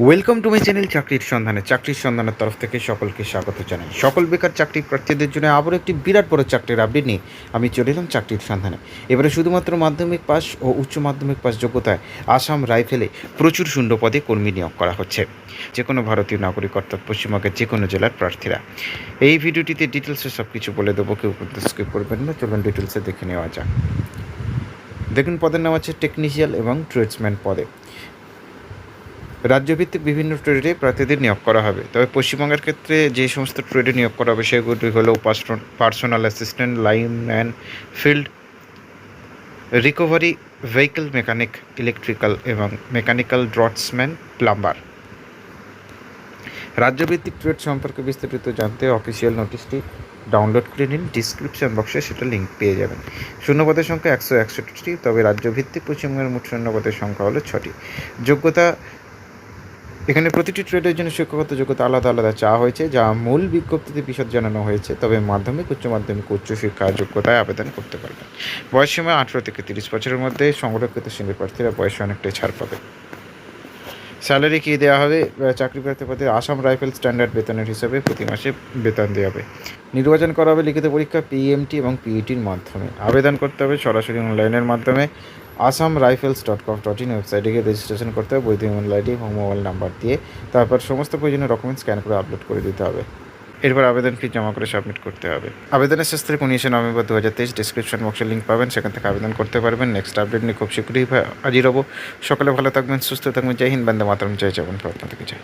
Welcome to my channel চাকরির সন্ধানের তরফ থেকে সকলকে স্বাগত জানাই। সকল বেকার চাকরি প্রার্থীদের জন্য আবার একটি বিরাট বড় চাকরির আপডেট নিয়ে আমি চলে এলাম চাকরির সন্ধানে। এবারে শুধুমাত্র মাধ্যমিক পাস ও উচ্চ মাধ্যমিক পাস যোগ্যতায় আসাম রাইফেলে প্রচুর শূন্য পদে কর্মী নিয়োগ করা হচ্ছে। যে কোনো ভারতীয় নাগরিক অর্থাৎ পশ্চিমবঙ্গের যে কোনো জেলার প্রার্থীরা। এই ভিডিওটিতে ডিটেলসে সব কিছু বলে দেবো, কেউ কিন্তু স্কিপ করবেন না। চলুন ডিটেলসে দেখে নেওয়া যাক। দেখুন, পদের নাম আছে টেকনিশিয়াল এবং ট্রেডসম্যান পদে। রাজ্যভিত্তিক বিভিন্ন ট্রেডে প্রার্থীদের নিয়োগ করা হবে। তবে পশ্চিমবঙ্গের ক্ষেত্রে যে সমস্ত ট্রেডে নিয়োগ করা হবে সেগুলি হলো personal assistant, lineman, field recovery, vehicle mechanic, electrical এবং মেকানিক্যাল ড্রটসম্যান, প্লাম্বার। রাজ্যভিত্তিক ট্রেড সম্পর্কে বিস্তারিত জানতে অফিসিয়াল নোটিশটি ডাউনলোড করে নিন। ডিসক্রিপশন বক্সে সেটা লিঙ্ক পেয়ে যাবেন। শূন্যপদের সংখ্যা 161টি। তবে রাজ্যভিত্তিক পশ্চিমবঙ্গের মোট শূন্যপদের সংখ্যা হলো 6টি। যোগ্যতা, এখানে প্রতিটি ট্রেডের জন্য শিক্ষাগত যোগ্যতা আলাদা আলাদা চাওয়া হয়েছে, যা মূল বিজ্ঞপ্তিতে বিশদ জানানো হয়েছে। তবে মাধ্যমিক, উচ্চ মাধ্যমিক, উচ্চশিক্ষা যোগ্যতায় আবেদন করতে পারবেন। বয়সসীমা 18 থেকে 30 বছরের মধ্যে। সংরক্ষিত শ্রেণীর প্রার্থীরা বয়সে অনেকটাই ছাড় পাবে। স্যালারি কী দেওয়া হবে? চাকরি প্রার্থী পদে আসাম রাইফেল স্ট্যান্ডার্ড বেতনের হিসাবে প্রতি মাসে বেতন দেওয়া হবে। নির্বাচন করা হবে লিখিত পরীক্ষা, পিএমটি এবং পিইটির মাধ্যমে। আবেদন করতে হবে সরাসরি অনলাইনের মাধ্যমে। assamrifles.gov.in ওয়েবসাইটে গিয়ে রেজিস্ট্রেশন করতে হবে বৈধ ইমেল আইডি এবং মোবাইল নাম্বার দিয়ে। তারপর সমস্ত প্রয়োজনীয় ডকুমেন্টস স্ক্যান করে আপলোড করে দিতে হবে। এরপর আবেদন ফি জমা করে সাবমিট করতে হবে। আবেদনের শেষ তারিখ 19 নভেম্বর 2023। ডিসক্রিপশন বক্সে লিঙ্ক পাবেন, সেখান থেকে আবেদন করতে পারবেন। নেক্সট আপডেট নিয়ে খুব শীঘ্রই হাজির হব। সকালে ভালো থাকবেন, সুস্থ থাকবেন। জয় হিন্দ, বন্দে মাতরম, জয় জওয়ান, ভারত মাতা কি জয়।